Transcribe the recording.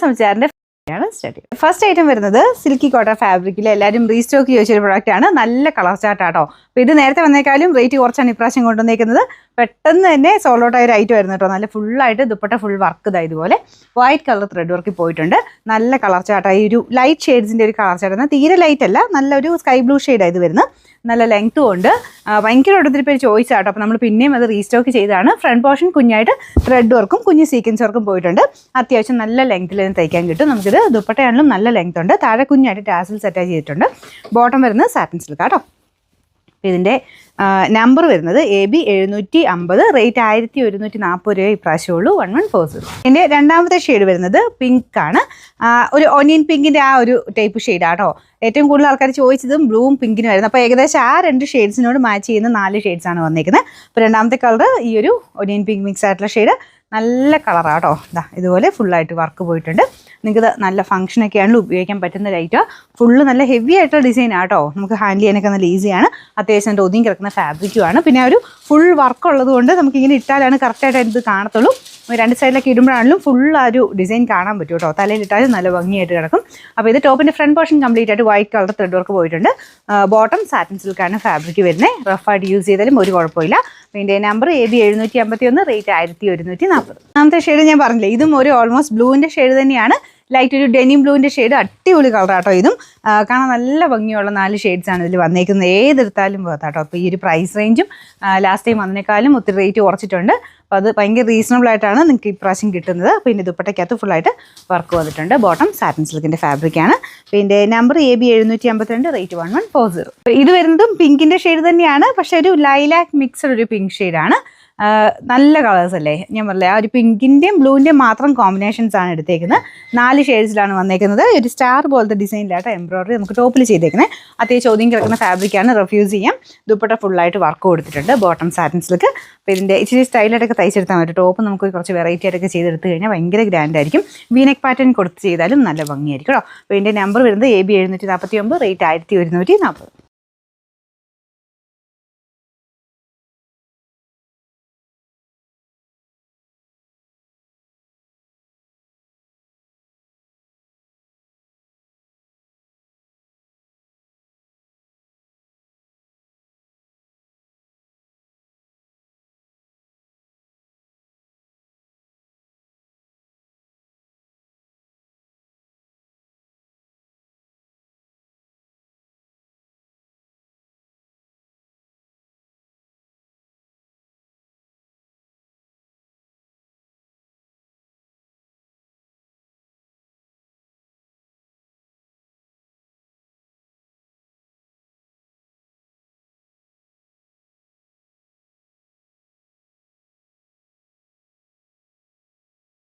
സംസാരിന്റെ first item വരുന്നത് silky cotton ഫാബ്രിക്കിൽ എല്ലാവരും റീസ്റ്റോക്ക് ചോദിച്ചൊരു പ്രോഡക്റ്റ് ആണ്. നല്ല കളർ ചാർട്ടാട്ടോ. അപ്പോൾ ഇത് നേരത്തെ വന്നേക്കാളും റേറ്റ് കുറച്ചാണ് ഇപ്രാവശ്യം കൊണ്ടുവന്നേക്കുന്നത്. പെട്ടെന്ന് തന്നെ സോൾഡ് ഔട്ട് ആയ ഒരു ഐറ്റം ആയിരുന്നു കേട്ടോ. നല്ല ഫുള്ളായിട്ട് ദുപ്പട്ട ഫുൾ വർക്ക് ഇതാ ഇതുപോലെ വൈറ്റ് കളർ ത്രെഡ് വർക്കിൽ പോയിട്ടുണ്ട്. നല്ല കളർ ചാർട്ടായി ഒരു ലൈറ്റ് ഷെയ്ഡ്സിൻ്റെ ഒരു കളർ ചാർട്ട് എന്നാൽ തീരെ ലൈറ്റ് അല്ല, നല്ലൊരു സ്കൈ ബ്ലൂ ഷെയ്ഡാണ് ഇത് വരുന്നത്. നല്ല ലെങ്ത്തും ഉണ്ട്. ഭയങ്കര ഒത്തിരി പേര് ചോദിച്ചാട്ടോ. അപ്പോൾ നമ്മൾ പിന്നെയും അത് റീസ്റ്റോക്ക് ചെയ്താണ്. ഫ്രണ്ട് പോർഷൻ കുഞ്ഞായിട്ട് ത്രെഡ് വർക്കും കുഞ്ഞ് സീക്വൻസ് വർക്കും പോയിട്ടുണ്ട്. അത്യാവശ്യം നല്ല ലെങ്ത്തിൽ തന്നെ തയ്ക്കാൻ കിട്ടും. നമുക്കിത് ദുപ്പട്ടയാണെങ്കിലും നല്ല ലെങ്ത് ഉണ്ട്. താഴെ കുഞ്ഞായിട്ട് ടാസിൽസ് അറ്റാച്ച് ചെയ്തിട്ടുണ്ട്. ബോട്ടം വരുന്നത് സാറ്റിൻ സിൽക്ക് കേട്ടോ. ഇതിൻ്റെ നമ്പർ വരുന്നത് AB 750, റേറ്റ് 1140 രൂപ ഇപ്രാവശ്യമുള്ളൂ. 1140. ഇതിൻ്റെ രണ്ടാമത്തെ ഷെയ്ഡ് വരുന്നത് പിങ്ക് ആണ്. ഒരു ഒനിയൻ പിങ്കിൻ്റെ ആ ഒരു ടൈപ്പ് ഷെയ്ഡാട്ടോ. ഏറ്റവും കൂടുതൽ ആൾക്കാർ ചോദിച്ചതും ബ്ലൂവും പിങ്കിനും ആയിരുന്നു. അപ്പോൾ ഏകദേശം ആ രണ്ട് ഷെയ്ഡ്സിനോട് മാച്ച് ചെയ്യുന്ന 4 ഷെയ്ഡ്സാണ് വന്നിരിക്കുന്നത്. അപ്പോൾ രണ്ടാമത്തെ കളർ ഈ ഒരു ഒനിയൻ പിങ്ക് മിക്സ് ആയിട്ടുള്ള ഷെയ്ഡ് നല്ല കളറാട്ടോ. ഇതാ ഇതുപോലെ ഫുള്ളായിട്ട് വർക്ക് പോയിട്ടുണ്ട്. നിങ്ങൾക്കിത് നല്ല ഫംഗ്ഷനൊക്കെ ആണെങ്കിലും ഉപയോഗിക്കാൻ പറ്റുന്ന ലൈറ്റ്. ഫുള്ള് നല്ല ഹെവി ആയിട്ടുള്ള ഡിസൈൻ ആട്ടോ. നമുക്ക് ഹാൻഡിൽ ചെയ്യാനൊക്കെ നല്ല ഈസിയാണ്. അത്യാവശ്യം ഒതുങ്ങി കിടക്കുന്ന ഫാബ്രിക്കുമാണ്. പിന്നെ ഒരു ഫുൾ വർക്ക് ഉള്ളത് കൊണ്ട് നമുക്കിങ്ങനെ ഇട്ടാലാണ് കറക്റ്റായിട്ട് ഇത് കാണത്തുള്ളൂ. രണ്ട് സൈഡിലൊക്കെ ഇടുമ്പോഴാണെങ്കിലും ഫുൾ ആ ഒരു ഡിസൈൻ കാണാൻ പറ്റും കേട്ടോ. തലയിലിട്ടാലും നല്ല ഭംഗിയായിട്ട് കിടക്കും. അപ്പോൾ ഇത് ടോപ്പിൻ്റെ ഫ്രണ്ട് പോർഷൻ കംപ്ലീറ്റ് ആയിട്ട് വൈറ്റ് കളർ ത്രെഡ് വർക്ക് പോയിട്ടുണ്ട്. ബോട്ടം സാറ്റിൻ സിൽക്കാണ് ഫാബ്രിക് വരുന്നത്. റഫായിട്ട് യൂസ് ചെയ്താലും ഒരു കുഴപ്പമില്ല. ഇതിൻ്റെ നമ്പർ AB 751, റേറ്റ് 1140. ഒന്നാമത്തെ ഷെയ്ഡ് ഞാൻ പറഞ്ഞില്ലേ, ഇതും ഒരു ഓൾമോസ്റ്റ് ബ്ലൂവിൻ്റെ ഷെയ്ഡ് തന്നെയാണ്. ലൈറ്റ് ഒരു ഡെനിം ബ്ലൂവിൻ്റെ ഷെയ്ഡ്, അടിപൊളി കളറാട്ടോ. ഇതും കാണാൻ നല്ല ഭംഗിയുള്ള 4 ഷെയ്ഡ്സാണ് ഇതിൽ വന്നേക്കുന്നത്. ഏതെടുത്താലും പോകത്താട്ടോ. അപ്പോൾ ഈ ഒരു പ്രൈസ് റേഞ്ചും ലാസ്റ്റ് ടൈം വന്നതിനേക്കാളും ഒത്തിരി റേറ്റ് കുറച്ചിട്ടുണ്ട്. അപ്പോൾ അത് ഭയങ്കര റീസണബിൾ ആയിട്ടാണ് നിങ്ങൾക്ക് ഇപ്രാവശ്യം കിട്ടുന്നത്. പിന്നെ ദുപ്പട്ടയ്ക്കകത്ത് ഫുള്ളായിട്ട് വർക്ക് വന്നിട്ടുണ്ട്. ബോട്ടം സാറ്റിൻ സിൽക്കിൻ്റെ ഫാബ്രിക്കാണ്. പിന്നെ നമ്പർ AB 752, റേറ്റ് 1140. ഇത് വരുന്നതും പിങ്കിൻ്റെ ഷെയ്ഡ് തന്നെയാണ്. പക്ഷേ ഒരു ലൈലാക്ക് മിക്സഡ് ഒരു പിങ്ക് ഷെയ്ഡാണ്. നല്ല കളേഴ്സ് അല്ലേ. ഞാൻ പറഞ്ഞില്ലേ, ആ ഒരു പിങ്കിൻ്റെയും ബ്ലൂവിൻ്റെയും മാത്രം കോമ്പിനേഷൻസ് ആണ് എടുത്തേക്കുന്നത്. 4 ഷെയ്ഡ്സിലാണ് വന്നേക്കുന്നത്. ഒരു സ്റ്റാർ പോലത്തെ ഡിസൈനിലായിട്ട് എംബ്രോയിഡറി നമുക്ക് ടോപ്പിൽ ചെയ്തേക്കുന്നത്. അത്യാവശ്യം ചോദ്യം കിടക്കുന്ന ഫാബ്രിക്കാണ്. റിഫ്യൂസ് ചെയ്യാം. ദുപ്പട്ട ഫുള്ളായിട്ട് വർക്ക് കൊടുത്തിട്ടുണ്ട്. Bottom satin silk. അപ്പോൾ ഇതിൻ്റെ ഇച്ചിരി സ്റ്റൈലായിട്ടൊക്കെ തയ്ച്ചെടുത്താൽ മതി. ടോപ്പ് നമുക്ക് കുറച്ച് വെറൈറ്റി ആയിട്ടൊക്കെ ചെയ്തെടുത്ത് കഴിഞ്ഞാൽ ഭയങ്കര ഗ്രാൻഡ് ആയിരിക്കും. വീനെക്ക് പാറ്റേൺ കൊടുത്ത് ചെയ്താലും നല്ല ഭംഗിയായിരിക്കും കേട്ടോ. അപ്പോൾ ഇതിൻ്റെ നമ്പർ വരുന്നത് AB 749, റേറ്റ് 1140.